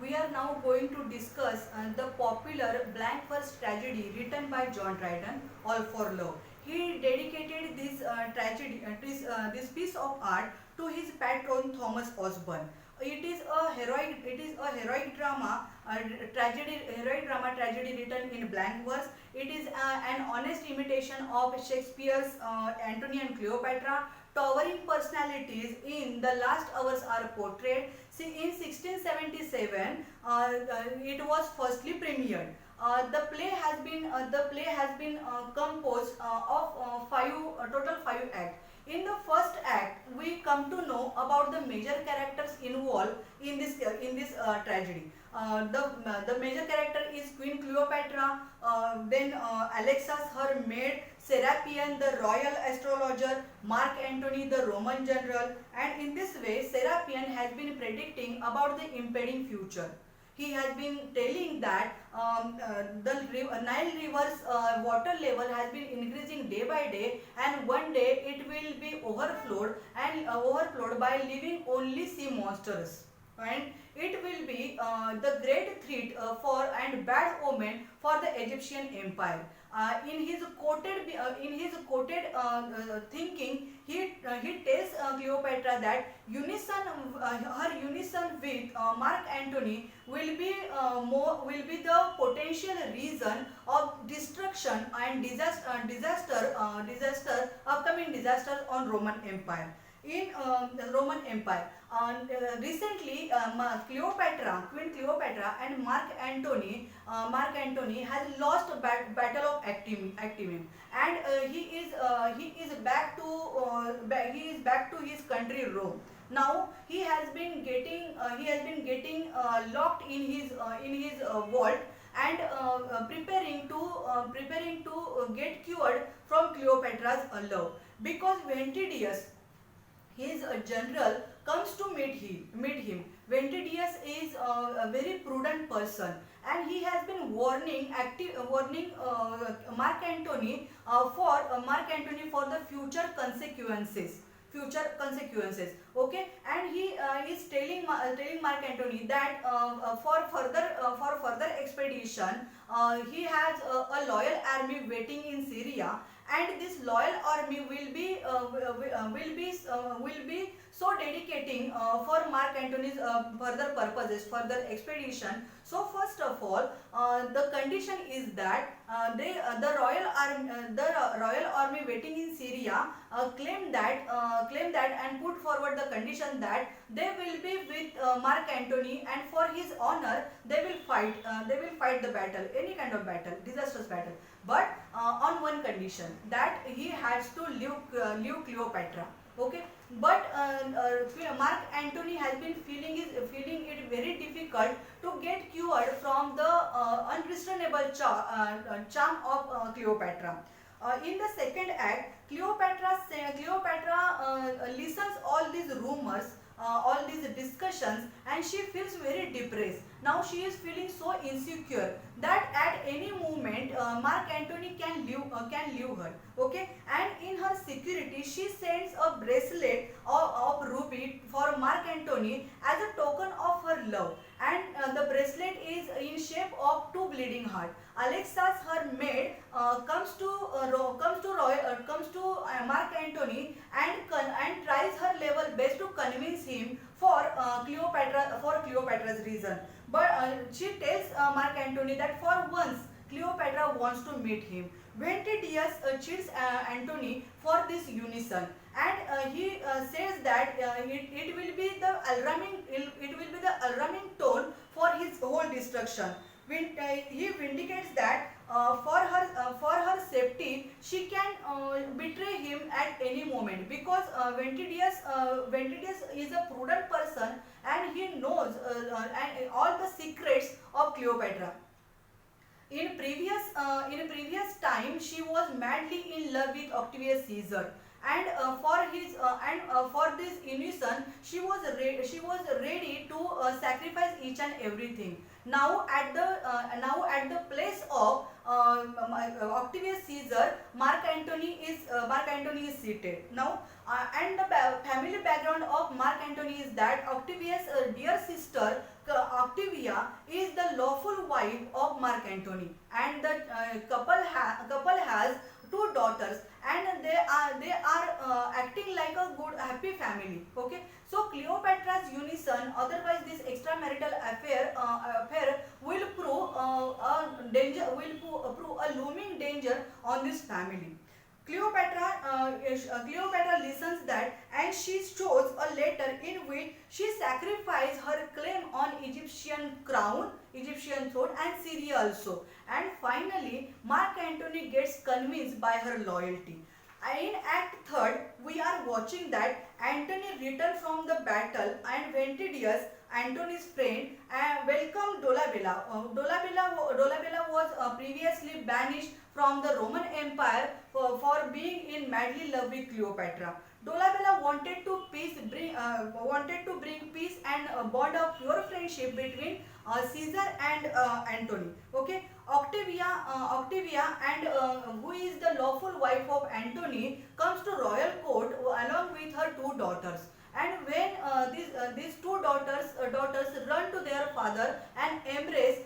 We are now going to discuss the popular blank verse tragedy written by John Dryden, All for Love. He dedicated this this piece of art to his patron Thomas Osborne. It is a heroic drama, tragedy written in blank verse. It is an honest imitation of Shakespeare's Antony and Cleopatra. Towering personalities in the last hours are portrayed. See, in 1677, it was firstly premiered. The play has been composed of total five acts. In the first act, we come to know about the major characters involved in this tragedy. The major character is Queen Cleopatra, then Alexis, her maid, Serapion, the royal astrologer, Mark Antony, the Roman general, and in this way, Serapion has been predicting about the impending future. He has been telling that the Nile river's water level has been increasing day by day, and one day it will be overflowed by living only sea monsters, and it will be the great threat for and bad omen for the Egyptian empire. In his quoted thinking, he tells Cleopatra that her unison with Mark Antony will be the potential reason of destruction and upcoming disaster on Roman Empire. In the Roman Empire, recently, Queen Cleopatra and Mark Antony has lost battle of Actium, and he is back to his country Rome. Now he has been getting locked in his vault, and preparing to get cured from Cleopatra's love, because Ventidius, his general, comes to meet him. Ventidius is a very prudent person, and he has been warning Mark Antony for the future consequences. Okay, and he is telling Mark Antony that for further expedition, he has a loyal army waiting in Syria, and this loyal army will be so dedicating for Mark Antony's further expedition. So first of all, the condition is that the royal army waiting in Syria claim that and put forward the condition that they will be with Mark Antony, and for his honor they will fight the battle, any kind of battle, disastrous battle, but on one condition, that he has to leave Cleopatra. Okay, but Mark Antony has been feeling it very difficult to get cured from the unreasonable charm of Cleopatra. In the second act, Cleopatra listens all these rumors, all these discussions, and she feels very depressed. Now she is feeling so insecure that at any moment Mark Antony can leave her. Okay, and in her security, she sends a bracelet of ruby for Mark Antony as a token of her love, and the bracelet is in shape of two bleeding heart. Alexas, her maid, comes to Mark Antony, and tries her level best to convince him for Cleopatra's reason. But she tells Mark Antony that for once Cleopatra wants to meet him. Ventidius cheats Antony for this unison, and he says that it will be the alarming tone for his whole destruction. He vindicates that for her safety, she can betray him at any moment, because Ventidius is a prudent person, and he knows and all the secrets of Cleopatra. In previous time, she was madly in love with Octavius Caesar, and for this unison, she was ready to sacrifice each and everything. Now at the place of Octavius Caesar, Mark Antony is seated. Now, and the family background of Mark Antony is that Octavius' dear sister Octavia wife of Mark Antony, and the couple has two daughters, and they are acting like a good happy family. Okay, so Cleopatra's unison, otherwise this extramarital affair will prove a danger, prove a looming danger on this family. Cleopatra listens that, and she shows a letter in which she sacrifices her claim on Egyptian crown, Egyptian throne, and Syria also. And finally, Mark Antony gets convinced by her loyalty. In Act 3rd, we are watching that Antony returned from the battle, and Ventidius, Antony's friend, welcomed Dolabella. Dolabella was previously banished from the Roman Empire for being in madly love with Cleopatra. Dolabella wanted to bring peace and a bond of pure friendship between Caesar and Antony. Okay, Octavia, and who is the lawful wife of Antony, comes to royal court along with her two daughters. And when these two daughters run to their father and embrace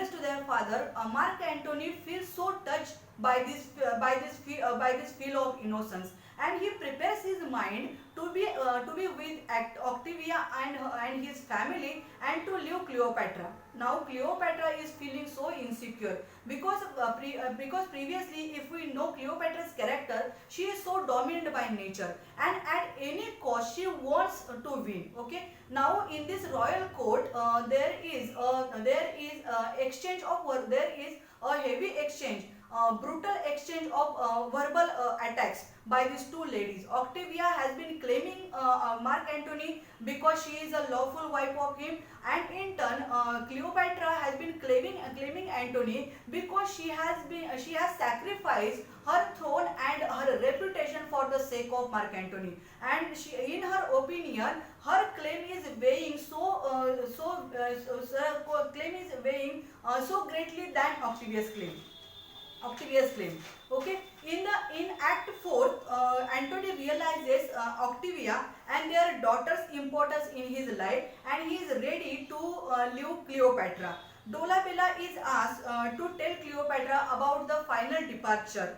to their father, Mark Antony feels so touched by this feel of innocence, and he prepares his mind to be with Octavia and his family, and to leave Cleopatra. Now Cleopatra is feeling so insecure because previously, if we know Cleopatra's character, she is so dominant by nature, and at any cost she wants to win. Okay. Now in this royal court, there is exchange of there is a heavy exchange, brutal exchange of verbal attacks by these two ladies. Octavia has been claiming Mark Antony because she is a lawful wife of him, and in turn, Cleopatra has been claiming Antony because she has sacrificed her throne and her reputation for the sake of Mark Antony. And in her opinion, her claim is weighing so greatly than Octavia's claim. Okay, in Act 4, Antony realizes Octavia and their daughter's importance in his life, and he is ready to leave Cleopatra. Dolabella is asked to tell Cleopatra about the final departure,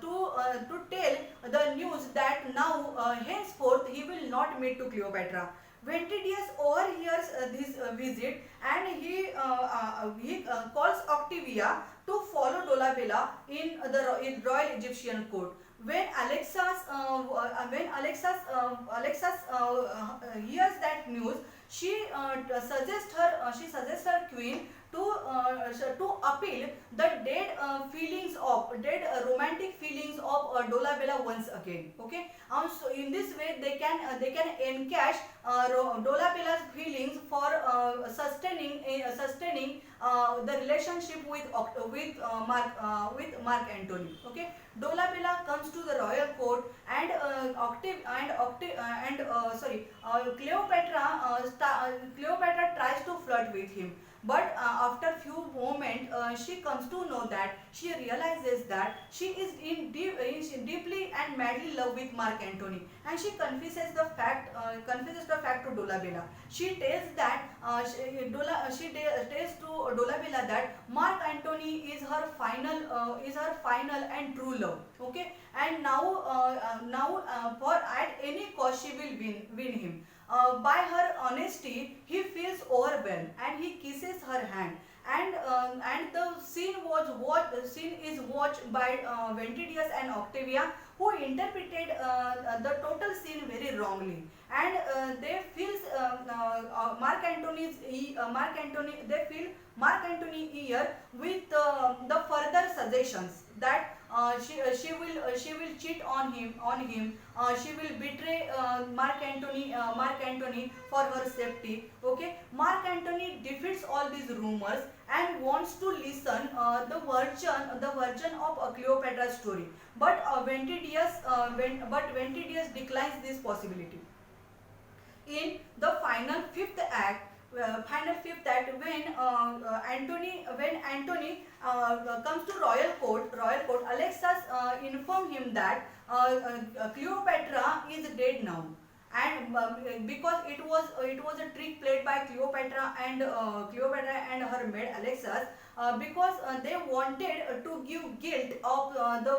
to tell the news that now henceforth he will not meet to Cleopatra. Ventidius overhears this visit, and he calls Octavia to follow Dolabella in royal Egyptian court. When Alexas hears that news, she suggests her queen to appeal the dead romantic feelings of Dolabella once again. Okay, so in this way they can encash Dolabella's feelings for sustaining the relationship with Mark Antony. Okay, Dolabella comes to the royal court, and Cleopatra tries to flirt with him. But after few moments, she comes to know that she realizes that she is deeply and madly love with Mark Antony, and she confesses the fact to Dolabella. She tells to Dolabella that Mark Antony is her final and true love. Okay, and now for at any cost she will win him. By her honesty, he feels overwhelmed, and he kisses her hand. And the scene is watched by Ventidius and Octavia, who interpreted the total scene very wrongly, and they feels they feel Mark Antony here with the further suggestions that she will cheat on him. She will betray Mark Antony for her safety. Okay, Mark Antony defeats all these rumors and wants to listen the version of Cleopatra's story, but Ventidius declines this possibility. In the final fifth act, when Antony comes to royal court, Alexas inform him that Cleopatra is dead now. and because it was a trick played by Cleopatra and her maid Alexis, because they wanted to give guilt of the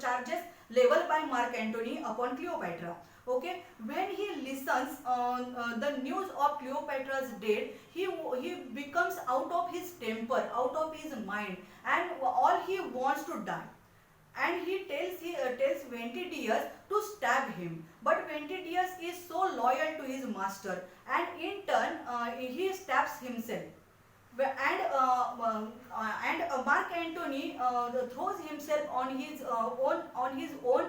charges leveled by Mark Antony upon Cleopatra. Okay, when he listens the news of Cleopatra's death, he becomes out of his temper, out of his mind, and all he wants to die. And he tells Ventidius to stab him, but Ventidius is so loyal to his master, and in turn he stabs himself. And Mark Antony throws himself on his own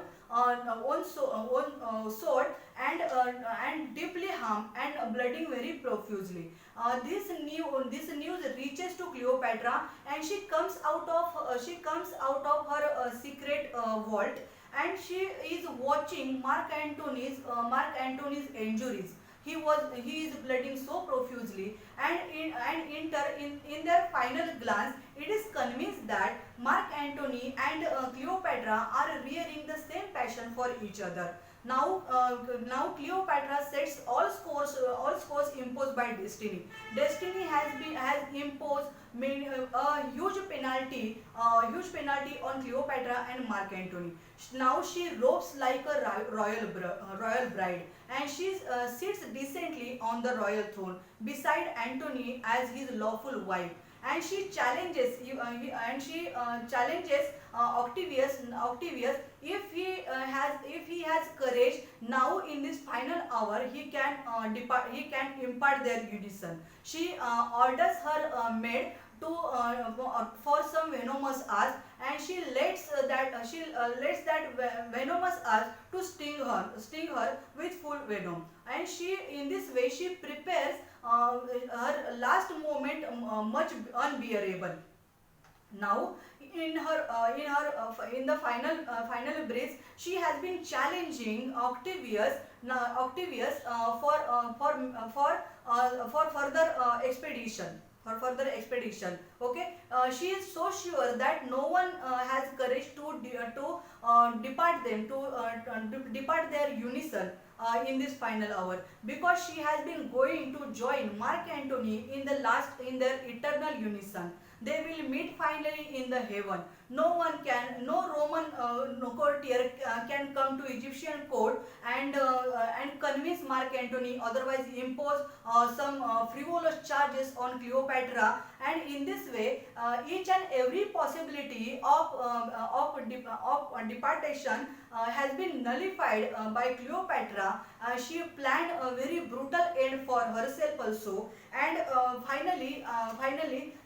sword, and deeply harmed and blooding very profusely. This news reaches to Cleopatra, and she comes out of her secret vault, and she is watching Mark Antony's injuries. He is bleeding so profusely, and in their final glance, it is convinced that Mark Antony and Cleopatra are rearing the same passion for each other. Now Cleopatra sets all scores imposed by destiny. Destiny has imposed a huge penalty on Cleopatra and Mark Antony. Now she robes like a royal bride, and she sits decently on the royal throne beside Antony as his lawful wife. And she challenges Octavius, if he has courage. Now in this final hour, he can impart their unison. She orders her maid to for some venomous asp, and she lets that venomous asp to sting her with full venom. And in this way, she prepares her last moment much unbearable. Now, in the final breath, she has been challenging Octavius for further expedition. Okay, she is so sure that no one has courage to depart their unison in this final hour, because she has been going to join Mark Antony in their eternal unison. They will meet finally in the heaven. No Roman no courtier can come to Egyptian court and convince Mark Antony, otherwise impose some frivolous charges on Cleopatra. And in this way, each and every possibility of departation has been nullified by Cleopatra. She planned a very brutal end for herself also, and finally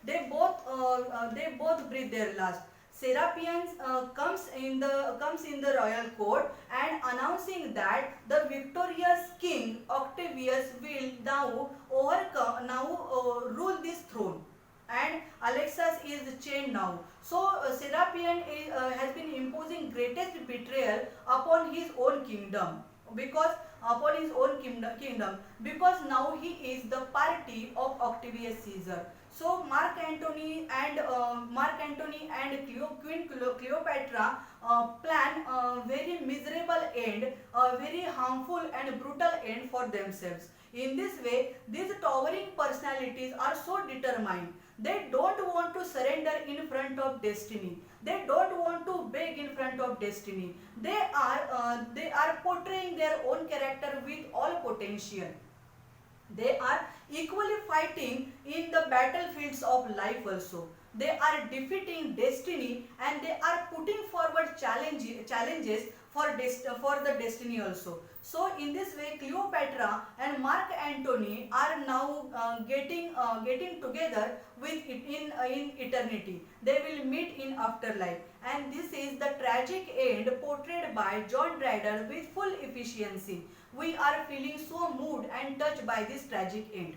they both breathe their last. Serapion comes in the royal court, and announcing that the victorious king Octavius will now rule this throne, and Alexis is chained now. So Serapion has been imposing greatest betrayal upon his own kingdom, because because now he is the party of Octavius Caesar. So Queen Cleopatra plan a very miserable end, a very harmful and brutal end for themselves. In this way, these towering personalities are so determined. They don't want to surrender in front of destiny. They don't want to beg in front of destiny. They are portraying their own character with all potential. They are equally fighting in the battlefields of life also. They are defeating destiny, and they are putting forward challenges for the destiny also. So in this way, Cleopatra and Mark Antony are now getting together in eternity. They will meet in afterlife, and this is the tragic end portrayed by John Dryden with full efficiency. We are feeling so moved and touched by this tragic end.